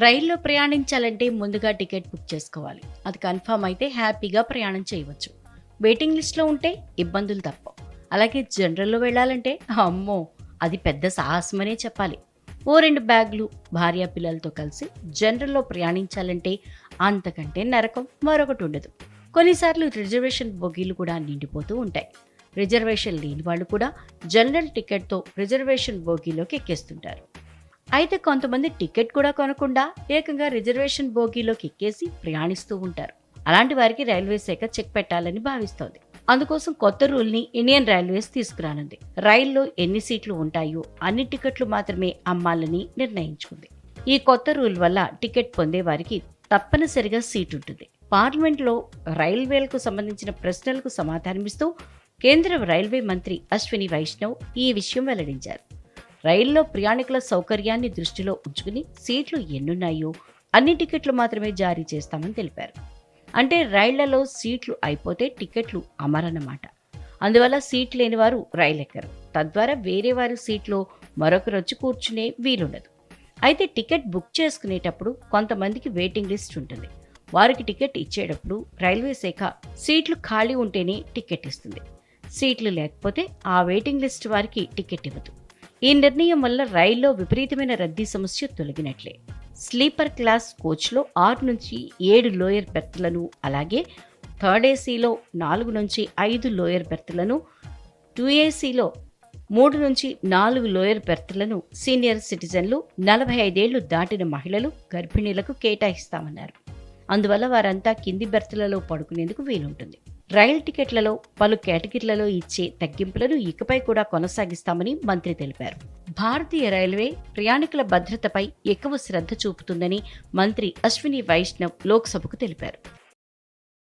రైల్లో ప్రయాణించాలంటే ముందుగా ticket book చేసుకోవాలి. అది కన్ఫర్మ్ అయితే హ్యాపీగా ప్రయాణం చేయవచ్చు. వెయిటింగ్ లిస్ట్లో ఉంటే ఇబ్బందులు తప్పవు. అలాగే జనరల్లో వెళ్ళాలంటే అమ్మో, అది పెద్ద సాహసమనే చెప్పాలి. ఓ 2 బ్యాగులు, భార్య పిల్లలతో కలిసి జనరల్లో ప్రయాణించాలంటే అంతకంటే నరకం మరొకటి ఉండదు. కొన్నిసార్లు రిజర్వేషన్ బోగీలు కూడా నిండిపోతూ ఉంటాయి. రిజర్వేషన్ లేని వాళ్ళు కూడా జనరల్ టికెట్తో రిజర్వేషన్ బోగీలోకి ఎక్కేస్తుంటారు. అయితే కొంతమంది టికెట్ కూడా కొనకుండా ఏకంగా రిజర్వేషన్ బోగీలోకి ఎక్కేసి ప్రయాణిస్తూ ఉంటారు. అలాంటి వారికి రైల్వే శాఖ చెక్ పెట్టాలని భావిస్తోంది. అందుకోసం కొత్త రూల్ని ఇండియన్ రైల్వేస్ తీసుకురానుంది. రైల్లో ఎన్ని సీట్లు ఉంటాయో అన్ని టికెట్లు మాత్రమే అమ్మాలని నిర్ణయించుకుంది. ఈ కొత్త రూల్ వల్ల టికెట్ పొందే వారికి తప్పనిసరిగా సీట్ ఉంటుంది. పార్లమెంట్లో రైల్వేలకు సంబంధించిన ప్రశ్నలకు సమాధానమిస్తూ కేంద్ర రైల్వే మంత్రి అశ్విని వైష్ణవ్ ఈ విషయం వెల్లడించారు. రైల్లో ప్రయాణికుల సౌకర్యాన్ని దృష్టిలో ఉంచుకుని సీట్లు ఎన్నున్నాయో అన్ని టికెట్లు మాత్రమే జారీ చేస్తామని తెలిపారు. అంటే రైళ్లలో సీట్లు అయిపోతే టికెట్లు అమరన్నమాట. అందువల్ల సీట్ లేని వారు రైలు ఎక్కరు. తద్వారా వేరే వారి సీట్లో మరొకరు వచ్చి కూర్చునే వీలుండదు. అయితే టికెట్ బుక్ చేసుకునేటప్పుడు కొంతమందికి వెయిటింగ్ లిస్ట్ ఉంటుంది. వారికి టికెట్ ఇచ్చేటప్పుడు రైల్వే శాఖ సీట్లు ఖాళీ ఉంటేనే టికెట్ ఇస్తుంది. సీట్లు లేకపోతే ఆ వెయిటింగ్ లిస్ట్ వారికి టికెట్ ఇవ్వదు. ఈ నిర్ణయం వల్ల రైల్లో విపరీతమైన రద్దీ సమస్య తొలగినట్లే. స్లీపర్ క్లాస్ కోచ్లో 6 నుంచి 7 లోయర్ బెర్త్లను, అలాగే థర్డ్ ఏసీలో 4 నుంచి 5 లోయర్ బెర్త్లను, 2ఏసీలో 3 నుంచి 4 లోయర్ బెర్త్లను సీనియర్ సిటిజన్లు, 45 ఏళ్లు దాటిన మహిళలు, గర్భిణీలకు కేటాయిస్తామన్నారు. అందువల్ల వారంతా కింది బెర్త్లలో పడుకునేందుకు వీలుంటుంది. రైలు టికెట్లలో పలు కేటగిరీలలో ఇచ్చే తగ్గింపులను ఇకపై కూడా కొనసాగిస్తామని మంత్రి తెలిపారు. భారతీయ రైల్వే ప్రయాణికుల భద్రతపై ఎక్కువ శ్రద్ధ చూపుతుందని మంత్రి అశ్విని వైష్ణవ్ లోక్సభకు తెలిపారు.